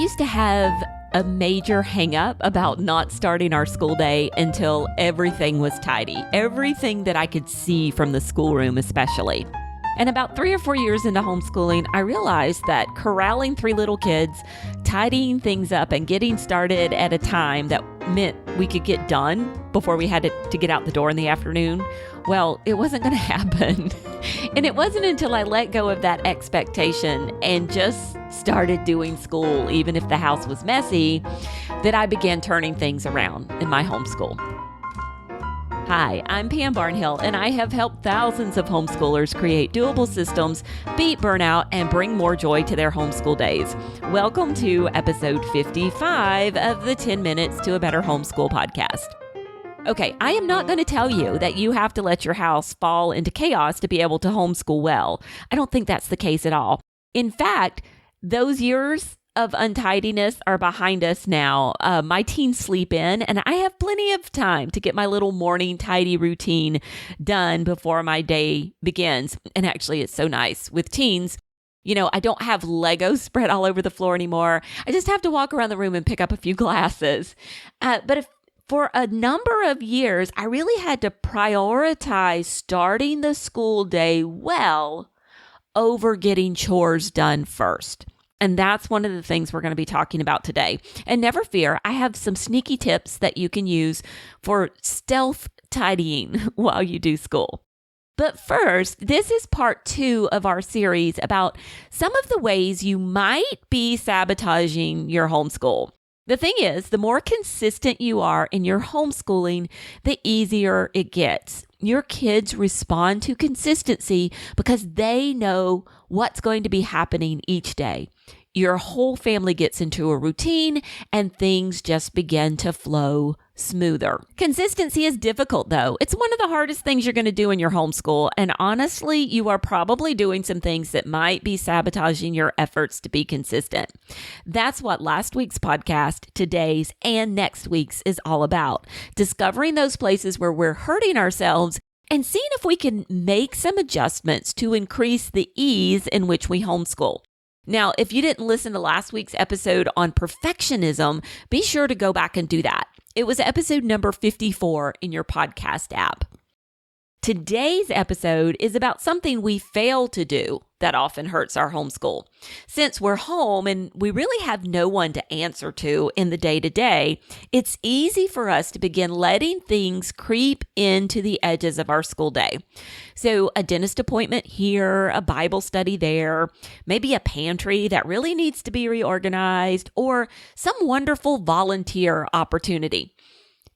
used to have a major hang up about not starting our school day until everything was tidy. Everything that I could see from the schoolroom especially. And about 3 or 4 years into homeschooling, I realized that corralling 3 little kids, tidying things up and getting started at a time that meant we could get done before we had to get out the door in the afternoon, well, it wasn't going to happen. And it wasn't until I let go of that expectation and just started doing school, even if the house was messy, that I began turning things around in my homeschool. Hi, I'm Pam Barnhill, and I have helped thousands of homeschoolers create doable systems, beat burnout, and bring more joy to their homeschool days. Welcome to episode 55 of the 10 Minutes to a Better Homeschool podcast. Okay, I am not going to tell you that you have to let your house fall into chaos to be able to homeschool well. I don't think that's the case at all. In fact, those years of untidiness are behind us now. My teens sleep in, and I have plenty of time to get my little morning tidy routine done before my day begins. And actually, it's so nice with teens. You know, I don't have Legos spread all over the floor anymore. I just have to walk around the room and pick up a few glasses. For a number of years, I really had to prioritize starting the school day well over getting chores done first. And that's one of the things we're going to be talking about today. And never fear, I have some sneaky tips that you can use for stealth tidying while you do school. But first, this is part 2 of our series about some of the ways you might be sabotaging your homeschool. The thing is, the more consistent you are in your homeschooling, the easier it gets. Your kids respond to consistency because they know what's going to be happening each day. Your whole family gets into a routine and things just begin to flow smoother. Consistency is difficult though. It's one of the hardest things you're going to do in your homeschool. And honestly, you are probably doing some things that might be sabotaging your efforts to be consistent. That's what last week's podcast, today's, and next week's is all about. Discovering those places where we're hurting ourselves and seeing if we can make some adjustments to increase the ease in which we homeschool. Now, if you didn't listen to last week's episode on perfectionism, be sure to go back and do that. It was episode number 54 in your podcast app. Today's episode is about something we fail to do that often hurts our homeschool. Since we're home and we really have no one to answer to in the day-to-day, it's easy for us to begin letting things creep into the edges of our school day. So a dentist appointment here, a Bible study there, maybe a pantry that really needs to be reorganized, or some wonderful volunteer opportunity.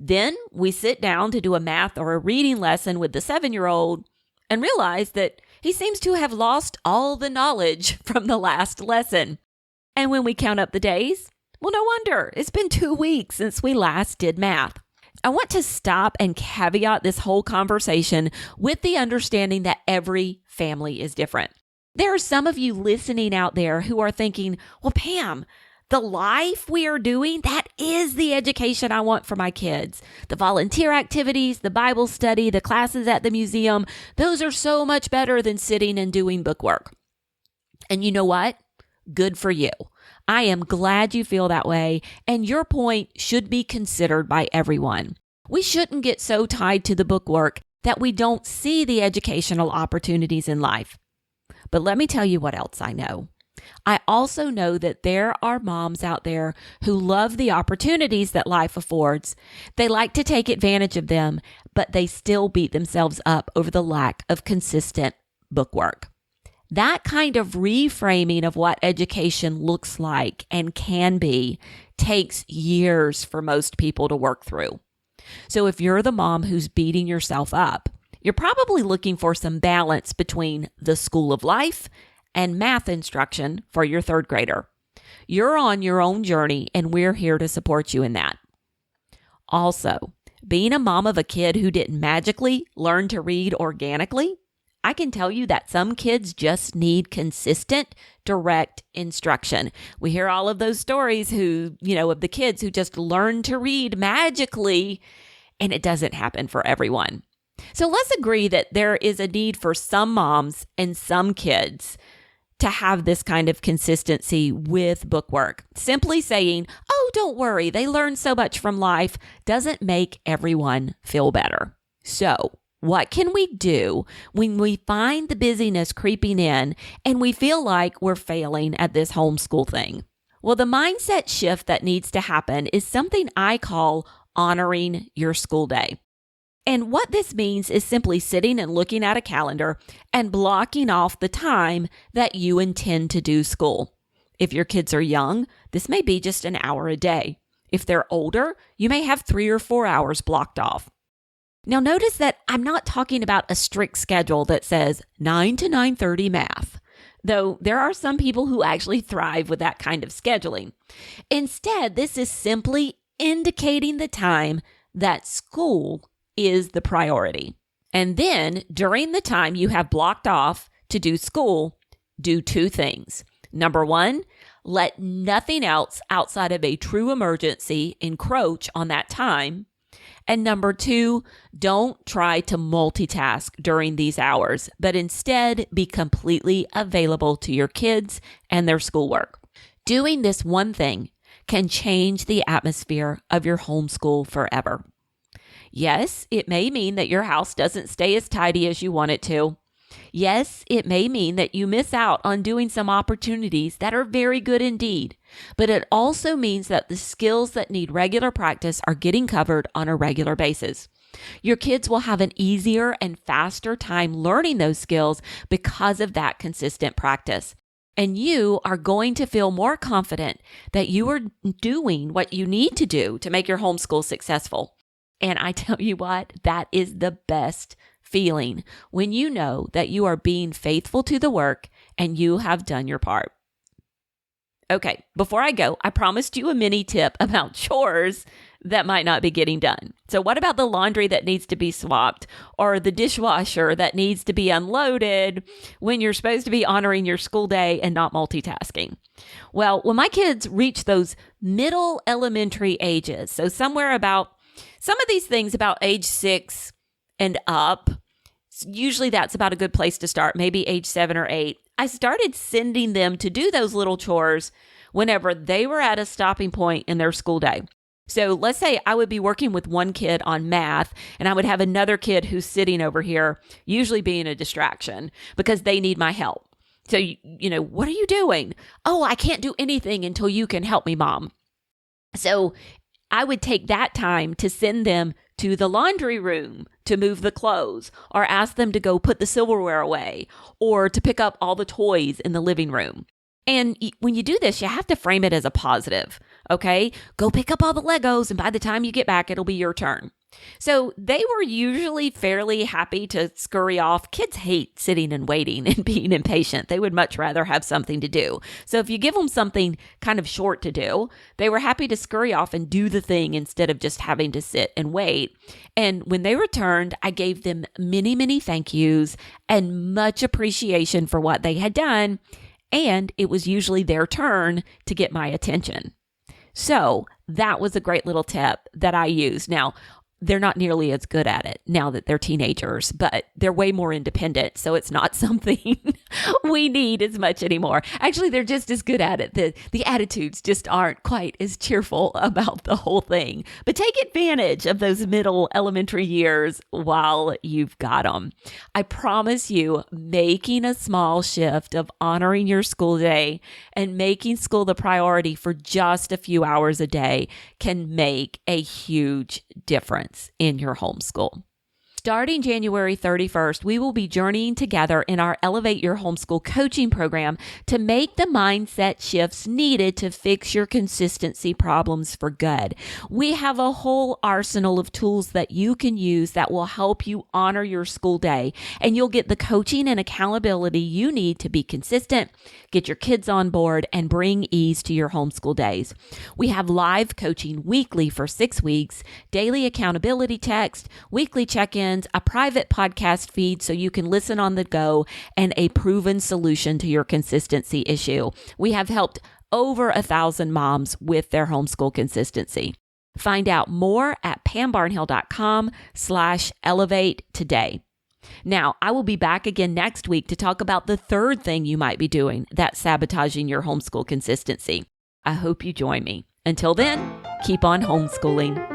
Then we sit down to do a math or a reading lesson with the 7-year-old and realize that he seems to have lost all the knowledge from the last lesson. And when we count up the days, well, no wonder. It's been 2 weeks since we last did math. I want to stop and caveat this whole conversation with the understanding that every family is different. There are some of you listening out there who are thinking, well, Pam, the life we are doing, that is the education I want for my kids. The volunteer activities, the Bible study, the classes at the museum, those are so much better than sitting and doing bookwork. And you know what? Good for you. I am glad you feel that way, and your point should be considered by everyone. We shouldn't get so tied to the bookwork that we don't see the educational opportunities in life. But let me tell you what else I know. I also know that there are moms out there who love the opportunities that life affords. They like to take advantage of them, but they still beat themselves up over the lack of consistent bookwork. That kind of reframing of what education looks like and can be takes years for most people to work through. So if you're the mom who's beating yourself up, you're probably looking for some balance between the school of life and math instruction for your 3rd grader. You're on your own journey, and we're here to support you in that. Also, being a mom of a kid who didn't magically learn to read organically, I can tell you that some kids just need consistent, direct instruction. We hear all of those stories of the kids who just learn to read magically, and it doesn't happen for everyone. So let's agree that there is a need for some moms and some kids to have this kind of consistency with bookwork. Simply saying, oh, don't worry, they learn so much from life, doesn't make everyone feel better. So, what can we do when we find the busyness creeping in and we feel like we're failing at this homeschool thing? Well, the mindset shift that needs to happen is something I call honoring your school day. And what this means is simply sitting and looking at a calendar and blocking off the time that you intend to do school. If your kids are young, this may be just an hour a day. If they're older, you may have 3 or 4 hours blocked off. Now notice that I'm not talking about a strict schedule that says 9 to 9:30 math, though there are some people who actually thrive with that kind of scheduling. Instead, this is simply indicating the time that school is the priority. And then during the time you have blocked off to do school, do 2 things. Number 1, let nothing else outside of a true emergency encroach on that time. And number 2, don't try to multitask during these hours, but instead be completely available to your kids and their schoolwork. Doing this one thing can change the atmosphere of your homeschool forever. Yes, it may mean that your house doesn't stay as tidy as you want it to. Yes, it may mean that you miss out on doing some opportunities that are very good indeed, but it also means that the skills that need regular practice are getting covered on a regular basis. Your kids will have an easier and faster time learning those skills because of that consistent practice. And you are going to feel more confident that you are doing what you need to do to make your homeschool successful. And I tell you what, that is the best feeling when you know that you are being faithful to the work and you have done your part. Okay, before I go, I promised you a mini tip about chores that might not be getting done. So what about the laundry that needs to be swapped or the dishwasher that needs to be unloaded when you're supposed to be honoring your school day and not multitasking? Well, when my kids reach those middle elementary ages, so somewhere about some of these things about age 6 and up, usually that's about a good place to start, maybe age 7 or 8. I started sending them to do those little chores whenever they were at a stopping point in their school day. So let's say I would be working with one kid on math and I would have another kid who's sitting over here, usually being a distraction because they need my help. So, what are you doing? Oh, I can't do anything until you can help me, Mom. So I would take that time to send them to the laundry room to move the clothes or ask them to go put the silverware away or to pick up all the toys in the living room. And when you do this, you have to frame it as a positive, okay? Go pick up all the Legos and by the time you get back, it'll be your turn. So they were usually fairly happy to scurry off. Kids hate sitting and waiting and being impatient. They would much rather have something to do. So if you give them something kind of short to do, they were happy to scurry off and do the thing instead of just having to sit and wait. And when they returned, I gave them many, many thank yous and much appreciation for what they had done. And it was usually their turn to get my attention. So that was a great little tip that I used. Now, they're not nearly as good at it now that they're teenagers, but they're way more independent. So it's not something we need as much anymore. Actually, they're just as good at it. The attitudes just aren't quite as cheerful about the whole thing. But take advantage of those middle elementary years while you've got them. I promise you, making a small shift of honoring your school day and making school the priority for just a few hours a day can make a huge difference in your homeschool. Starting January 31st, we will be journeying together in our Elevate Your Homeschool coaching program to make the mindset shifts needed to fix your consistency problems for good. We have a whole arsenal of tools that you can use that will help you honor your school day, and you'll get the coaching and accountability you need to be consistent, get your kids on board, and bring ease to your homeschool days. We have live coaching weekly for 6 weeks, daily accountability text, weekly check-ins, a private podcast feed so you can listen on the go, and a proven solution to your consistency issue. We have helped over 1,000 moms with their homeschool consistency. Find out more at pambarnhill.com/elevate today. Now, I will be back again next week to talk about the third thing you might be doing that's sabotaging your homeschool consistency. I hope you join me. Until then, keep on homeschooling.